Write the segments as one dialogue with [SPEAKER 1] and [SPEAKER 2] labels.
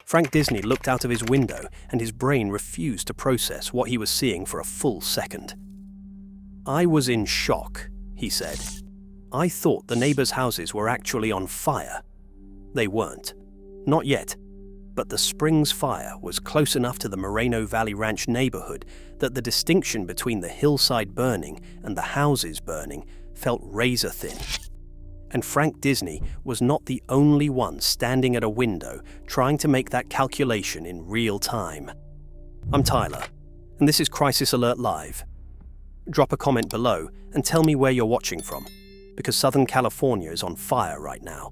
[SPEAKER 1] Frank Disney looked out of his window and his brain refused to process what he was seeing for a full second. "I was in shock," he said. "I thought the neighbors' houses were actually on fire. They weren't. Not yet. But the Springs fire was close enough to the Moreno Valley Ranch neighborhood that the distinction between the hillside burning and the houses burning felt razor thin. And Frank Disney was not the only one standing at a window trying to make that calculation in real time. I'm Tyler, and this is Crisis Alert Live. Drop a comment below and tell me where you're watching from, because Southern California is on fire right now.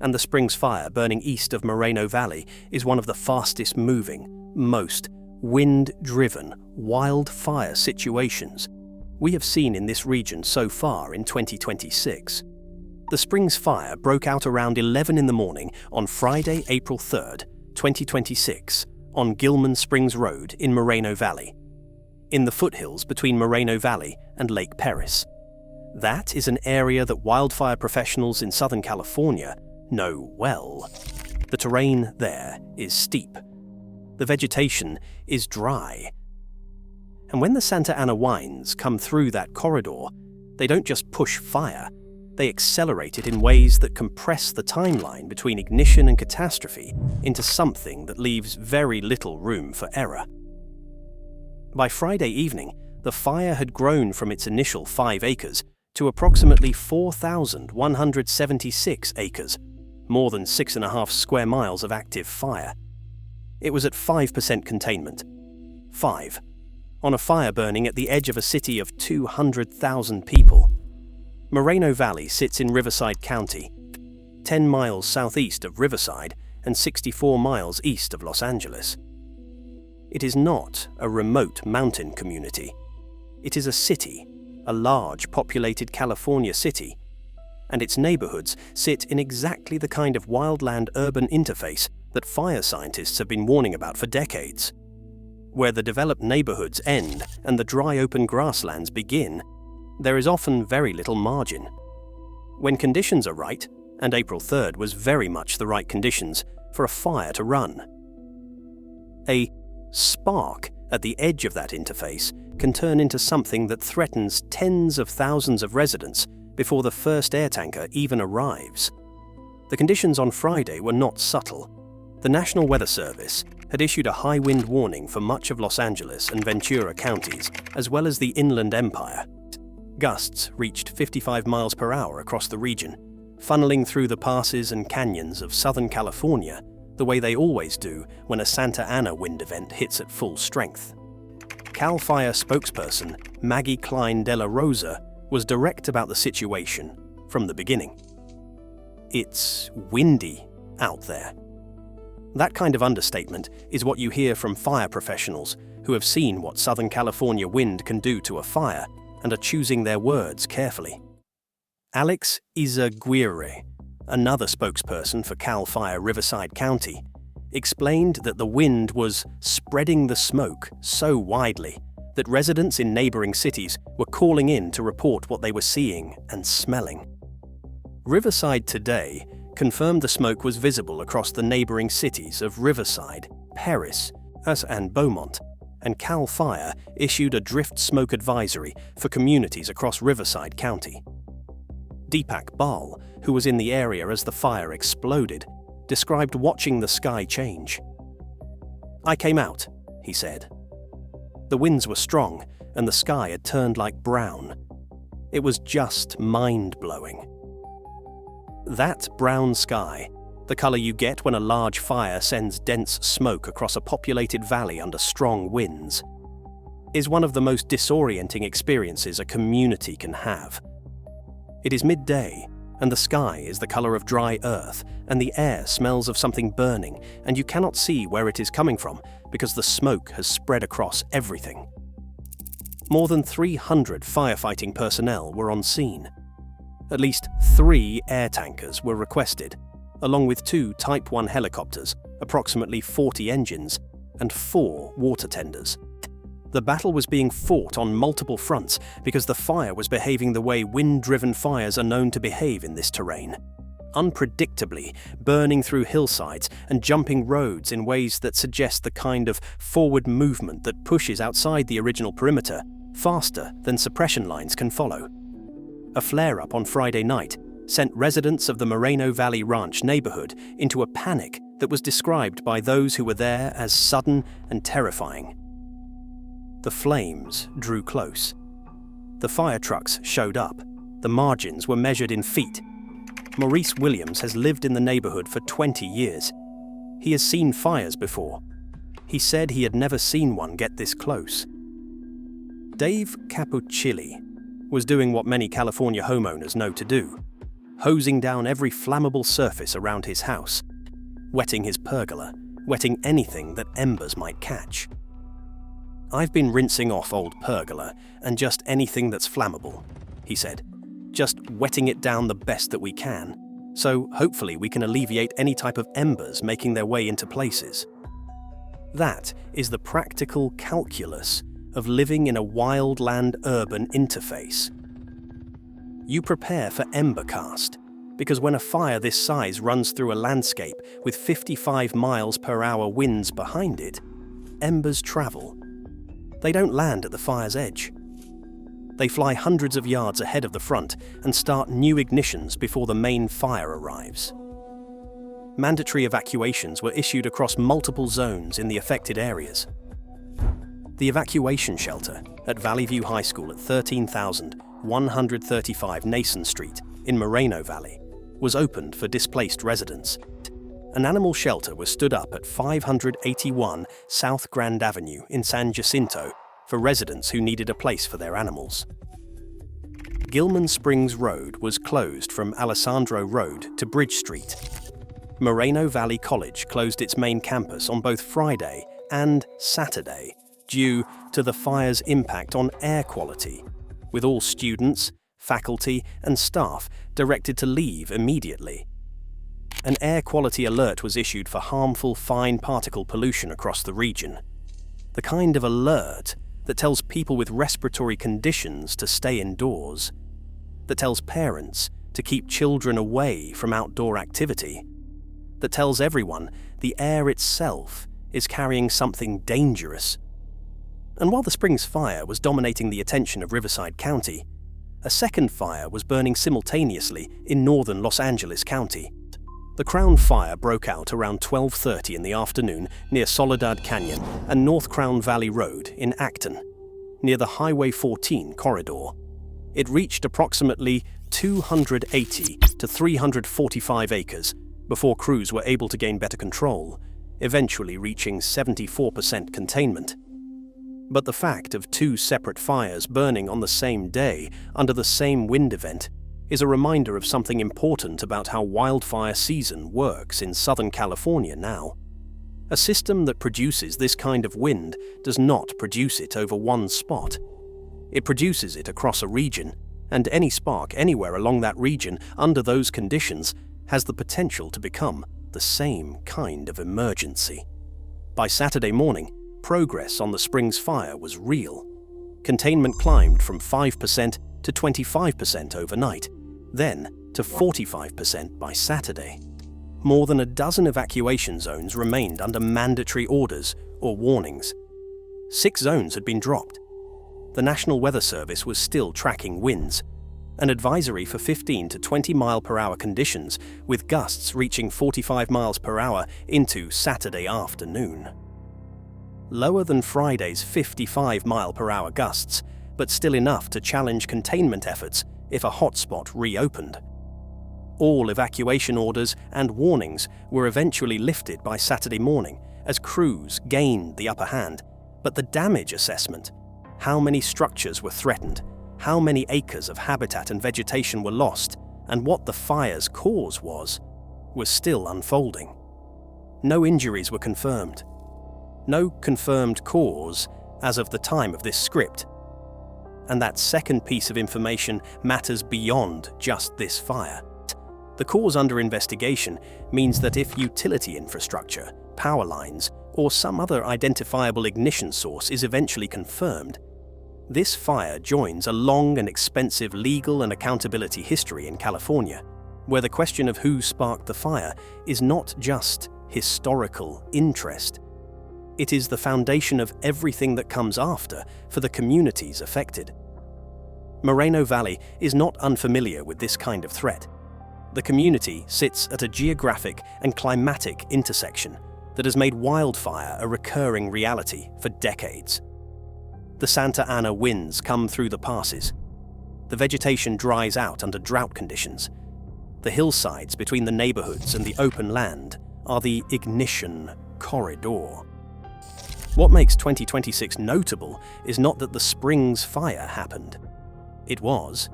[SPEAKER 1] And the Springs fire burning east of Moreno Valley is one of the fastest moving, most wind-driven wildfire situations we have seen in this region so far in 2026. The Springs fire broke out around 11 in the morning on Friday, April 3rd, 2026, on Gilman Springs Road in Moreno Valley, in the foothills between Moreno Valley and Lake Perris. That is an area that wildfire professionals in Southern California know well. The terrain there is steep. The vegetation is dry. And when the Santa Ana winds come through that corridor, they don't just push fire, they accelerate it in ways that compress the timeline between ignition and catastrophe into something that leaves very little room for error. By Friday evening, the fire had grown from its initial 5 acres to approximately 4,176 acres, more than 6.5 square miles of active fire. It was at 5% containment. 5. On a fire burning at the edge of a city of 200,000 people. Moreno Valley sits in Riverside County, 10 miles southeast of Riverside and 64 miles east of Los Angeles. It is not a remote mountain community. It is a city, a large populated California city, and its neighborhoods sit in exactly the kind of wildland-urban interface that fire scientists have been warning about for decades. Where the developed neighborhoods end and the dry open grasslands begin, there is often very little margin. When conditions are right, and April 3rd was very much the right conditions for a fire to run. A spark at the edge of that interface can turn into something that threatens tens of thousands of residents before the first air tanker even arrives. The conditions on Friday were not subtle. The National Weather Service had issued a high wind warning for much of Los Angeles and Ventura counties, as well as the Inland Empire. Gusts reached 55 miles per hour across the region, funneling through the passes and canyons of Southern California the way they always do when a Santa Ana wind event hits at full strength. CAL FIRE spokesperson Maggie Klein de la Rosa was direct about the situation from the beginning. It's windy out there. That kind of understatement is what you hear from fire professionals who have seen what Southern California wind can do to a fire and are choosing their words carefully. Alex Izaguirre, another spokesperson for CAL FIRE Riverside County, explained that the wind was spreading the smoke so widely that residents in neighboring cities were calling in to report what they were seeing and smelling. Riverside Today confirmed the smoke was visible across the neighboring cities of Riverside, Perris, and Beaumont, and CAL FIRE issued a drift smoke advisory for communities across Riverside County. Deepak Bal, who was in the area as the fire exploded, described watching the sky change. "I came out," he said. The winds were strong and the sky had turned like brown. It was just mind-blowing. That brown sky, the color you get when a large fire sends dense smoke across a populated valley under strong winds, is one of the most disorienting experiences a community can have. It is midday, and the sky is the color of dry earth, and the air smells of something burning, and you cannot see where it is coming from because the smoke has spread across everything. More than 300 firefighting personnel were on scene. At least 3 air tankers were requested, along with 2 Type 1 helicopters, approximately 40 engines, and 4 water tenders. The battle was being fought on multiple fronts because the fire was behaving the way wind-driven fires are known to behave in this terrain. unpredictably, burning through hillsides and jumping roads in ways that suggest the kind of forward movement that pushes outside the original perimeter faster than suppression lines can follow. A flare-up on Friday night sent residents of the Moreno Valley Ranch neighborhood into a panic that was described by those who were there as sudden and terrifying. The flames drew close. The fire trucks showed up. The margins were measured in feet. Maurice Williams has lived in the neighborhood for 20 years. He has seen fires before. He said he had never seen one get this close. Dave Capuccilli was doing what many California homeowners know to do, hosing down every flammable surface around his house, wetting his pergola, wetting anything that embers might catch. "I've been rinsing off old pergola and just anything that's flammable," he said, "just wetting it down the best that we can, so hopefully we can alleviate any type of embers making their way into places." That is the practical calculus of living in a wildland-urban interface. You prepare for embercast, because when a fire this size runs through a landscape with 55 miles per hour winds behind it, embers travel. They don't land at the fire's edge. They fly hundreds of yards ahead of the front and start new ignitions before the main fire arrives. Mandatory evacuations were issued across multiple zones in the affected areas. The evacuation shelter at Valley View High School at 13,135 Nason Street in Moreno Valley was opened for displaced residents. An animal shelter was stood up at 581 South Grand Avenue in San Jacinto for residents who needed a place for their animals. Gilman Springs Road was closed from Alessandro Road to Bridge Street. Moreno Valley College closed its main campus on both Friday and Saturday due to the fire's impact on air quality, with all students, faculty, and staff directed to leave immediately. An air quality alert was issued for harmful fine particle pollution across the region. The kind of alert that tells people with respiratory conditions to stay indoors, that tells parents to keep children away from outdoor activity, that tells everyone the air itself is carrying something dangerous. And while the Springs fire was dominating the attention of Riverside County, a second fire was burning simultaneously in northern Los Angeles County. The Crown Fire broke out around 12:30 in the afternoon near Soledad Canyon and North Crown Valley Road in Acton, near the Highway 14 corridor. It reached approximately 280 to 345 acres before crews were able to gain better control, eventually reaching 74% containment. But the fact of two separate fires burning on the same day under the same wind event is a reminder of something important about how wildfire season works in Southern California now. A system that produces this kind of wind does not produce it over one spot. It produces it across a region, and any spark anywhere along that region under those conditions has the potential to become the same kind of emergency. By Saturday morning, progress on the Springs fire was real. Containment climbed from 5% to 25% overnight, then to 45% by Saturday. More than a dozen evacuation zones remained under mandatory orders or warnings. 6 zones had been dropped. The National Weather Service was still tracking winds, an advisory for 15 to 20 mile per hour conditions with gusts reaching 45 miles per hour into Saturday afternoon. Lower than Friday's 55 mile per hour gusts, but still enough to challenge containment efforts if a hotspot reopened. All evacuation orders and warnings were eventually lifted by Saturday morning as crews gained the upper hand, but the damage assessment, how many structures were threatened, how many acres of habitat and vegetation were lost, and what the fire's cause was still unfolding. No injuries were confirmed. No confirmed cause as of the time of this script. And that second piece of information matters beyond just this fire. The cause under investigation means that if utility infrastructure, power lines, or some other identifiable ignition source is eventually confirmed, this fire joins a long and expensive legal and accountability history in California, where the question of who sparked the fire is not just historical interest. It is the foundation of everything that comes after for the communities affected. Moreno Valley is not unfamiliar with this kind of threat. The community sits at a geographic and climatic intersection that has made wildfire a recurring reality for decades. The Santa Ana winds come through the passes. The vegetation dries out under drought conditions. The hillsides between the neighborhoods and the open land are the ignition corridor. What makes 2026 notable is not that the Springs fire happened. It was,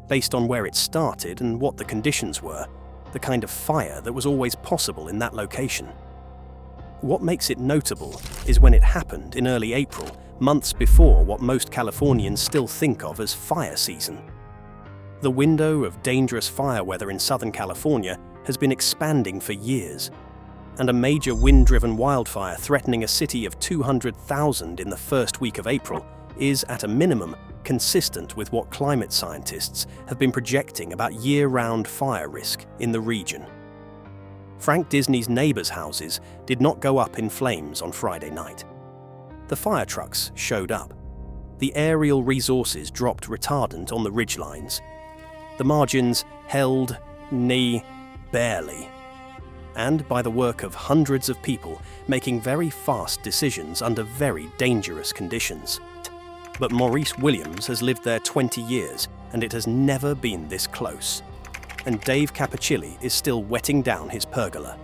[SPEAKER 1] based on where it started and what the conditions were, the kind of fire that was always possible in that location. What makes it notable is when it happened in early April, months before what most Californians still think of as fire season. The window of dangerous fire weather in Southern California has been expanding for years, and a major wind-driven wildfire threatening a city of 200,000 in the first week of April is, at a minimum, consistent with what climate scientists have been projecting about year-round fire risk in the region. Frank Disney's neighbors' houses did not go up in flames on Friday night. The fire trucks showed up. The aerial resources dropped retardant on the ridgelines. The margins held barely, and by the work of hundreds of people making very fast decisions under very dangerous conditions. But Maurice Williams has lived there 20 years, and it has never been this close. And Dave Cappuccilli is still wetting down his pergola.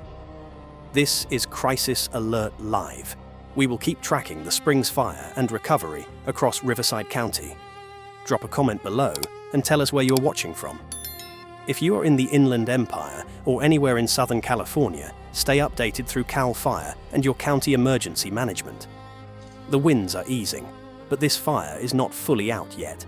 [SPEAKER 1] This is Crisis Alert Live. We will keep tracking the Springs fire and recovery across Riverside County. Drop a comment below and tell us where you're watching from. If you are in the Inland Empire or anywhere in Southern California, stay updated through CAL FIRE and your county emergency management. The winds are easing, but this fire is not fully out yet.